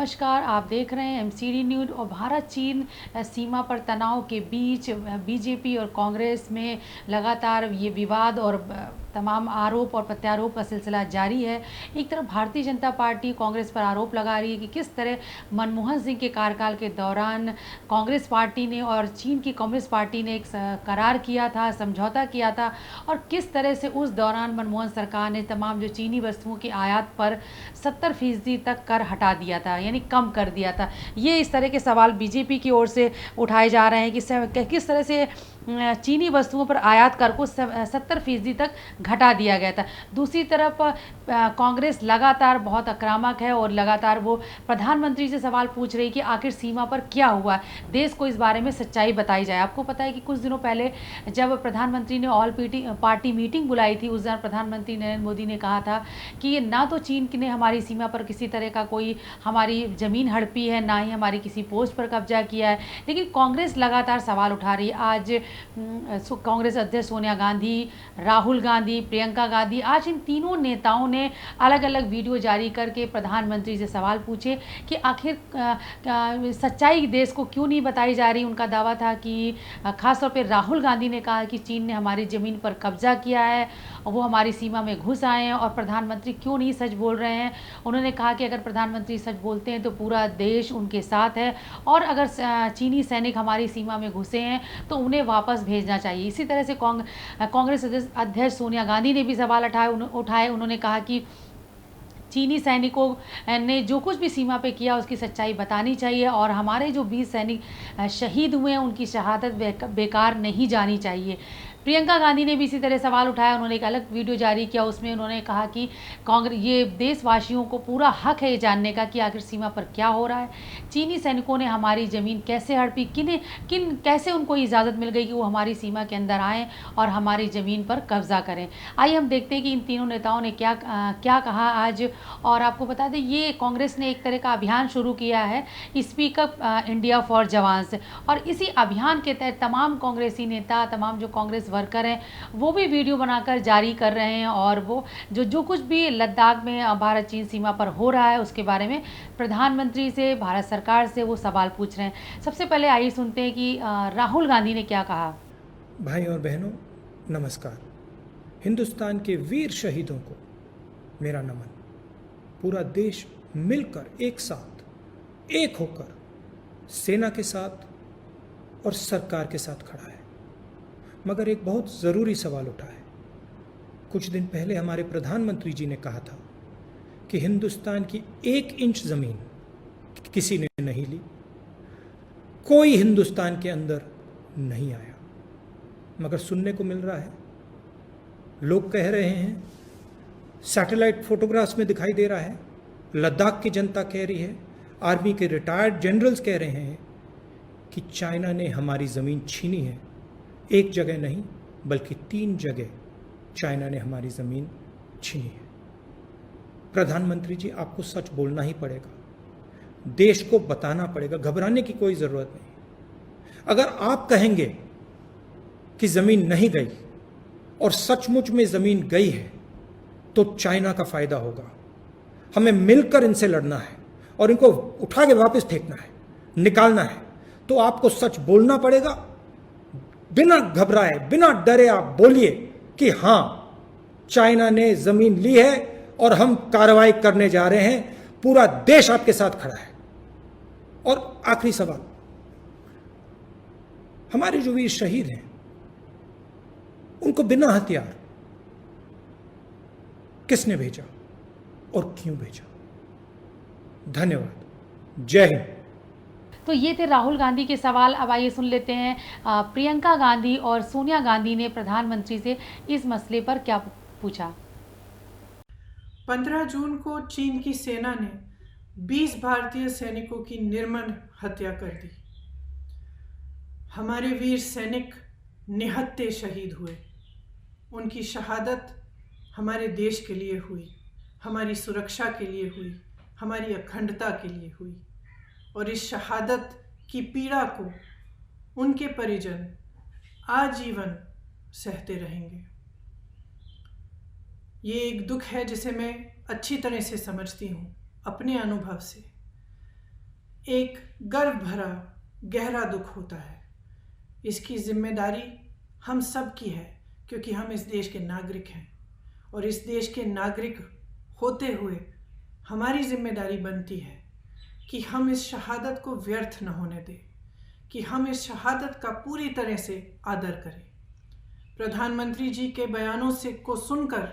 नमस्कार, आप देख रहे हैं एमसीडी न्यूज़। और भारत चीन सीमा पर तनाव के बीच बीजेपी और कांग्रेस में लगातार ये विवाद और तमाम आरोप और प्रत्यारोप का सिलसिला जारी है। एक तरफ भारतीय जनता पार्टी कांग्रेस पर आरोप लगा रही है कि किस तरह मनमोहन सिंह के कार्यकाल के दौरान कांग्रेस पार्टी ने और चीन की कम्युनिस्ट पार्टी ने एक करार किया था, समझौता किया था, और किस तरह से उस दौरान मनमोहन सरकार ने तमाम जो चीनी वस्तुओं की आयात पर 70% तक कर हटा दिया था, यानी कम कर दिया था। ये इस तरह के सवाल बीजेपी की ओर से उठाए जा रहे हैं कि किस तरह से चीनी वस्तुओं पर आयात कर को 70% तक घटा दिया गया था। दूसरी तरफ कांग्रेस लगातार बहुत आक्रामक है और लगातार वो प्रधानमंत्री से सवाल पूछ रही कि आखिर सीमा पर क्या हुआ, देश को इस बारे में सच्चाई बताई जाए। आपको पता है कि कुछ दिनों पहले जब प्रधानमंत्री ने ऑल पार्टी मीटिंग बुलाई थी, उस दौरान प्रधानमंत्री नरेंद्र मोदी ने कहा था कि ना तो चीन ने हमारी सीमा पर किसी तरह का कोई हमारी ज़मीन हड़पी है, ना ही हमारी किसी पोस्ट पर कब्जा किया है। लेकिन कांग्रेस लगातार सवाल उठा रही है। आज कांग्रेस अध्यक्ष सोनिया गांधी, राहुल गांधी, प्रियंका गांधी, आज इन तीनों नेताओं ने अलग अलग वीडियो जारी करके प्रधानमंत्री से सवाल पूछे कि आखिर सच्चाई देश को क्यों नहीं बताई जा रही। उनका दावा था कि खासतौर पर राहुल गांधी ने कहा कि चीन ने हमारी ज़मीन पर कब्जा किया है, वो हमारी सीमा में घुस आए हैं और प्रधानमंत्री क्यों नहीं सच बोल रहे हैं। उन्होंने कहा कि अगर प्रधानमंत्री सच बोलते हैं तो पूरा देश उनके साथ है, और अगर चीनी सैनिक हमारी सीमा में घुसे हैं तो उन्हें वापस भेजना चाहिए। इसी तरह से कांग्रेस अध्यक्ष सोनिया गांधी ने भी सवाल उठाए। उन्होंने कहा कि चीनी सैनिकों ने जो कुछ भी सीमा पे किया उसकी सच्चाई बतानी चाहिए, और हमारे जो 20 सैनिक शहीद हुए हैं उनकी शहादत बेकार नहीं जानी चाहिए। प्रियंका गांधी ने भी इसी तरह सवाल उठाया। उन्होंने एक अलग वीडियो जारी किया, उसमें उन्होंने कहा कि ये देशवासियों को पूरा हक है ये जानने का कि आखिर सीमा पर क्या हो रहा है, चीनी सैनिकों ने हमारी ज़मीन कैसे हड़पी, कैसे उनको इजाज़त मिल गई कि वो हमारी सीमा के अंदर आएँ और हमारी ज़मीन पर कब्जा करें। आइए हम देखते हैं कि इन तीनों नेताओं ने क्या कहा आज। और आपको बता दें, ये कांग्रेस ने एक तरह का अभियान शुरू किया है, speak up India for jawans, और इसी अभियान के तहत तमाम कांग्रेसी नेता, तमाम जो कांग्रेस वर्कर हैं, वो भी वीडियो बनाकर जारी कर रहे हैं, और वो जो कुछ भी लद्दाख में भारत चीन सीमा पर हो रहा है उसके बारे में प्रधानमंत्री से, भारत सरकार से वो सवाल पूछ रहे हैं। सबसे पहले आइए सुनते हैं कि राहुल गांधी ने क्या कहा। भाई और बहनों, नमस्कार। हिंदुस्तान के वीर शहीदों को मेरा नमन। पूरा देश मिलकर एक साथ, एक होकर सेना के साथ और सरकार के साथ खड़ा है। मगर एक बहुत ज़रूरी सवाल उठा है। कुछ दिन पहले हमारे प्रधानमंत्री जी ने कहा था कि हिंदुस्तान की 1 इंच ज़मीन किसी ने नहीं ली, कोई हिंदुस्तान के अंदर नहीं आया। मगर सुनने को मिल रहा है, लोग कह रहे हैं, सैटेलाइट फोटोग्राफ्स में दिखाई दे रहा है, लद्दाख की जनता कह रही है, आर्मी के रिटायर्ड जनरल्स कह रहे हैं कि चाइना ने हमारी ज़मीन छीनी है। एक जगह नहीं बल्कि 3 जगह चाइना ने हमारी ज़मीन छीनी है। प्रधानमंत्री जी, आपको सच बोलना ही पड़ेगा, देश को बताना पड़ेगा, घबराने की कोई ज़रूरत नहीं। अगर आप कहेंगे कि ज़मीन नहीं गई और सचमुच में ज़मीन गई है तो चाइना का फ़ायदा होगा। हमें मिलकर इनसे लड़ना है और इनको उठा के वापस फेंकना है, निकालना है। तो आपको सच बोलना पड़ेगा, बिना घबराए, बिना डरे आप बोलिए कि हां, चाइना ने ज़मीन ली है और हम कार्रवाई करने जा रहे हैं, पूरा देश आपके साथ खड़ा है। और आखिरी सवाल, हमारे जो वीर शहीद हैं उनको बिना हथियार किसने भेजा और क्यों भेजा? धन्यवाद। जय हिंद। तो ये थे राहुल गांधी के सवाल। अब आइए सुन लेते हैं प्रियंका गांधी और सोनिया गांधी ने प्रधानमंत्री से इस मसले पर क्या पूछा। 15 जून को चीन की सेना ने 20 भारतीय सैनिकों की निर्मम हत्या कर दी। हमारे वीर सैनिक निहत्थे शहीद हुए। उनकी शहादत हमारे देश के लिए हुई, हमारी सुरक्षा के लिए हुई, हमारी अखंडता के लिए हुई। और इस शहादत की पीड़ा को उनके परिजन आजीवन सहते रहेंगे। ये एक दुख है जिसे मैं अच्छी तरह से समझती हूँ अपने अनुभव से। एक गर्व भरा गहरा दुख होता है। इसकी जिम्मेदारी हम सब की है, क्योंकि हम इस देश के नागरिक हैं और इस देश के नागरिक होते हुए हमारी जिम्मेदारी बनती है कि हम इस शहादत को व्यर्थ न होने दें, कि हम इस शहादत का पूरी तरह से आदर करें। प्रधानमंत्री जी के बयानों से को सुनकर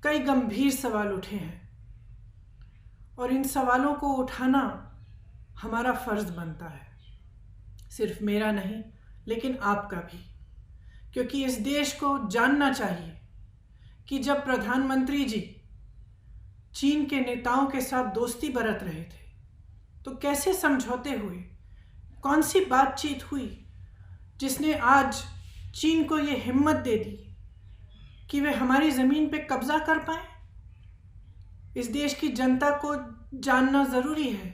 कई गंभीर सवाल उठे हैं और इन सवालों को उठाना हमारा फर्ज बनता है, सिर्फ मेरा नहीं लेकिन आपका भी, क्योंकि इस देश को जानना चाहिए कि जब प्रधानमंत्री जी चीन के नेताओं के साथ दोस्ती बरत रहे थे तो कैसे समझौते हुए, कौन सी बातचीत हुई जिसने आज चीन को ये हिम्मत दे दी कि वे हमारी ज़मीन पे कब्जा कर पाए। इस देश की जनता को जानना ज़रूरी है।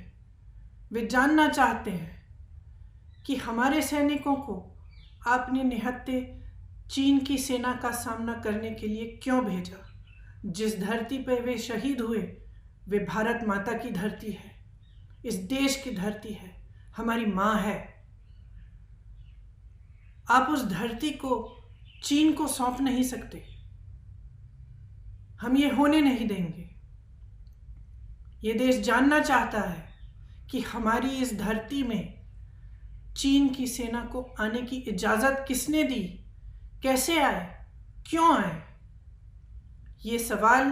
वे जानना चाहते हैं कि हमारे सैनिकों को आपने निहत्थे चीन की सेना का सामना करने के लिए क्यों भेजा। जिस धरती पर वे शहीद हुए वे भारत माता की धरती है, इस देश की धरती है, हमारी माँ है। आप उस धरती को चीन को सौंप नहीं सकते। हम ये होने नहीं देंगे। ये देश जानना चाहता है कि हमारी इस धरती में चीन की सेना को आने की इजाज़त किसने दी, कैसे आए, क्यों आए। ये सवाल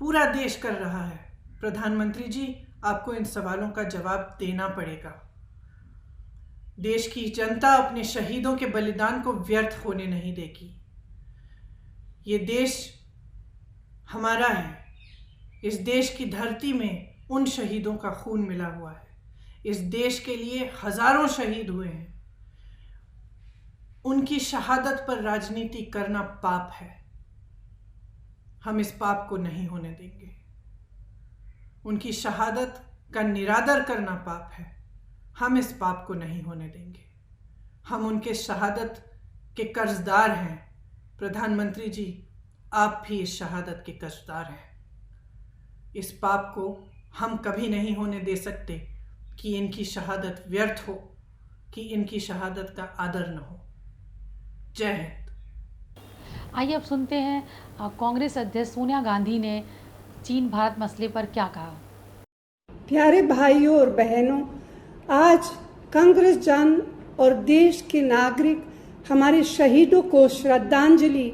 पूरा देश कर रहा है। प्रधानमंत्री जी, आपको इन सवालों का जवाब देना पड़ेगा। देश की जनता अपने शहीदों के बलिदान को व्यर्थ होने नहीं देगी। ये देश हमारा है। इस देश की धरती में उन शहीदों का खून मिला हुआ है। इस देश के लिए हजारों शहीद हुए हैं। उनकी शहादत पर राजनीति करना पाप है। हम इस पाप को नहीं होने देंगे। उनकी शहादत का निरादर करना पाप है। हम इस पाप को नहीं होने देंगे। हम उनके शहादत के कर्जदार हैं। प्रधानमंत्री जी, आप भी इस शहादत के कर्जदार हैं। इस पाप को हम कभी नहीं होने दे सकते कि इनकी शहादत व्यर्थ हो, कि इनकी शहादत का आदर न हो। जय हिंद। आइए अब सुनते हैं कांग्रेस अध्यक्ष सोनिया गांधी ने चीन भारत मसले पर क्या कहा। प्यारे भाइयों और बहनों, आज कांग्रेस जन और देश के नागरिक हमारे शहीदों को श्रद्धांजलि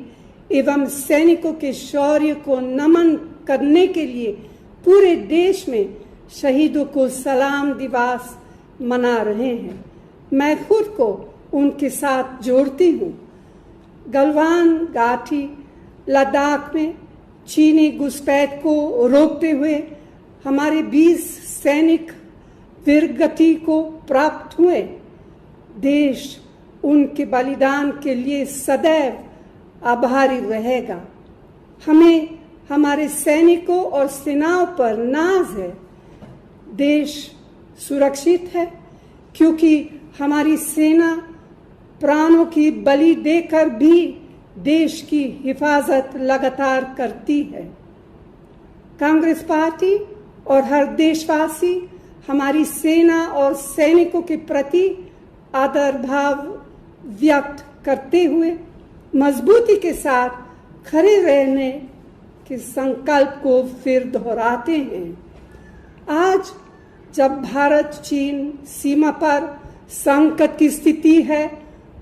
एवं सैनिकों के शौर्य को नमन करने के लिए पूरे देश में शहीदों को सलाम दिवस मना रहे हैं। मैं खुद को उनके साथ जोड़ती हूँ। गलवान घाटी लद्दाख में चीनी घुसपैठ को रोकते हुए हमारे 20 सैनिक वीरगति को प्राप्त हुए। देश उनके बलिदान के लिए सदैव आभारी रहेगा। हमें हमारे सैनिकों और सेनाओं पर नाज है। देश सुरक्षित है क्योंकि हमारी सेना प्राणों की बलि देकर भी देश की हिफाजत लगातार करती है। कांग्रेस पार्टी और हर देशवासी हमारी सेना और सैनिकों के प्रति आदर भाव व्यक्त करते हुए मजबूती के साथ खड़े रहने के संकल्प को फिर दोहराते हैं। आज जब भारत चीन सीमा पर संकट की स्थिति है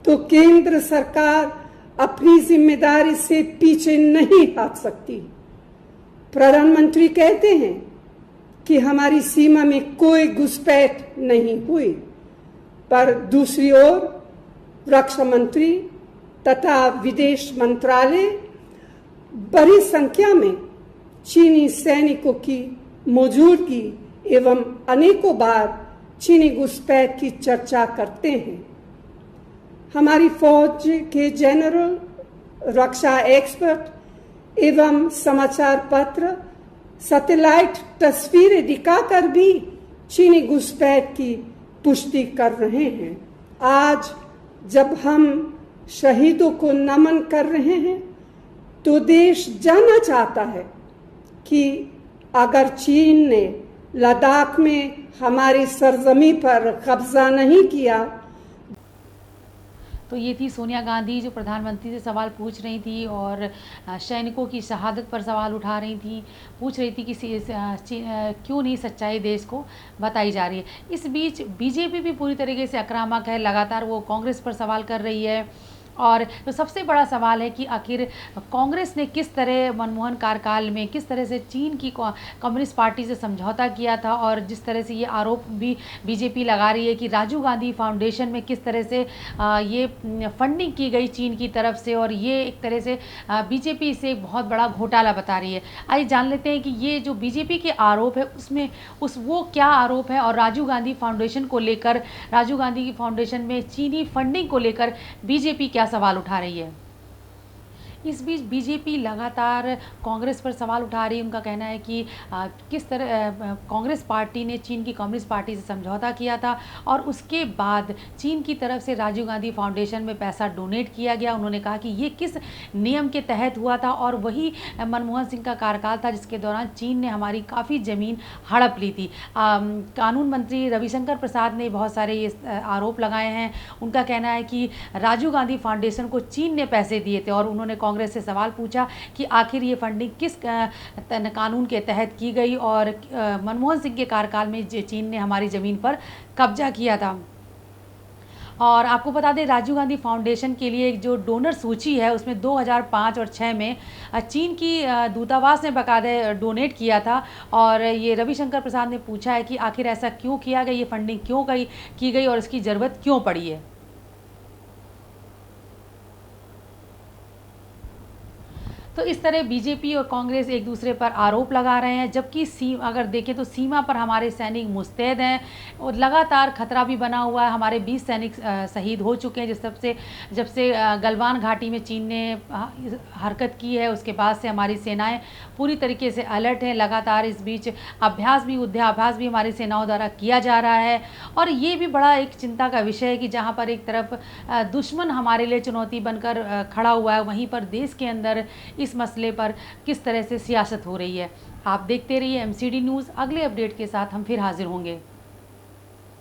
तो केंद्र सरकार अपनी जिम्मेदारी से पीछे नहीं हट सकती। प्रधानमंत्री कहते हैं कि हमारी सीमा में कोई घुसपैठ नहीं हुई, पर दूसरी ओर रक्षा मंत्री तथा विदेश मंत्रालय बड़ी संख्या में चीनी सैनिकों की मौजूदगी एवं अनेकों बार चीनी घुसपैठ की चर्चा करते हैं। हमारी फौज के जनरल, रक्षा एक्सपर्ट एवं समाचार पत्र सैटेलाइट तस्वीरें दिखाकर भी चीनी घुसपैठ की पुष्टि कर रहे हैं। आज जब हम शहीदों को नमन कर रहे हैं तो देश जानना चाहता है कि अगर चीन ने लद्दाख में हमारी सरजमी पर कब्जा नहीं किया। तो ये थी सोनिया गांधी जो प्रधानमंत्री से सवाल पूछ रही थी और सैनिकों की शहादत पर सवाल उठा रही थी, पूछ रही थी कि क्यों नहीं सच्चाई देश को बताई जा रही है। इस बीच बीजेपी भी पूरी तरीके से आक्रामक है, लगातार वो कांग्रेस पर सवाल कर रही है। और तो सबसे बड़ा सवाल है कि आखिर कांग्रेस ने किस तरह मनमोहन कार्यकाल में किस तरह से चीन की कम्युनिस्ट पार्टी से समझौता किया था, और जिस तरह से ये आरोप भी बीजेपी लगा रही है कि राजीव गांधी फाउंडेशन में किस तरह से ये फंडिंग की गई चीन की तरफ से, और ये एक तरह से बीजेपी इसे एक बहुत बड़ा घोटाला बता रही है। आइए जान लेते हैं कि ये जो बीजेपी के आरोप है उसमें वो क्या आरोप है, और राजीव गांधी फाउंडेशन को लेकर, राजीव गांधी की फाउंडेशन में चीनी फंडिंग को लेकर बीजेपी क्या सवाल उठा रही है। इस बीच बीजेपी लगातार कांग्रेस पर सवाल उठा रही है। उनका कहना है कि किस तरह कांग्रेस पार्टी ने चीन की कम्युनिस्ट पार्टी से समझौता किया था और उसके बाद चीन की तरफ से राजीव गांधी फाउंडेशन में पैसा डोनेट किया गया। उन्होंने कहा कि ये किस नियम के तहत हुआ था, और वही मनमोहन सिंह का कार्यकाल था जिसके दौरान चीन ने हमारी काफ़ी ज़मीन हड़प ली थी। कानून मंत्री रविशंकर प्रसाद ने बहुत सारे ये आरोप लगाए हैं। उनका कहना है कि राजीव गांधी फाउंडेशन को चीन ने पैसे दिए थे, और उन्होंने कांग्रेस से सवाल पूछा कि आखिर ये फंडिंग किस कानून के तहत की गई, और मनमोहन सिंह के कार्यकाल में चीन ने हमारी ज़मीन पर कब्जा किया था। और आपको बता दें, राजीव गांधी फाउंडेशन के लिए एक जो डोनर सूची है उसमें 2005 और 6 में चीन की दूतावास ने बाकायदा डोनेट किया था। और ये रविशंकर प्रसाद ने पूछा है कि आखिर ऐसा क्यों किया गया, ये फंडिंग क्यों की गई और इसकी ज़रूरत क्यों पड़ी है। तो इस तरह बीजेपी और कांग्रेस एक दूसरे पर आरोप लगा रहे हैं, जबकि अगर देखें तो सीमा पर हमारे सैनिक मुस्तैद हैं और लगातार खतरा भी बना हुआ है। हमारे 20 सैनिक शहीद हो चुके हैं जब से गलवान घाटी में चीन ने हरकत की है, उसके बाद से हमारी सेनाएं पूरी तरीके से अलर्ट हैं। लगातार इस बीच युद्धाभ्यास भी हमारी सेनाओं द्वारा किया जा रहा है, और ये भी बड़ा एक चिंता का विषय है कि जहाँ पर एक तरफ दुश्मन हमारे लिए चुनौती बनकर खड़ा हुआ है, वहीं पर देश के अंदर इस मसले पर किस तरह से सियासत हो रही है। आप देखते रहिए MCD न्यूज़। अगले अपडेट के साथ हम फिर हाजिर होंगे।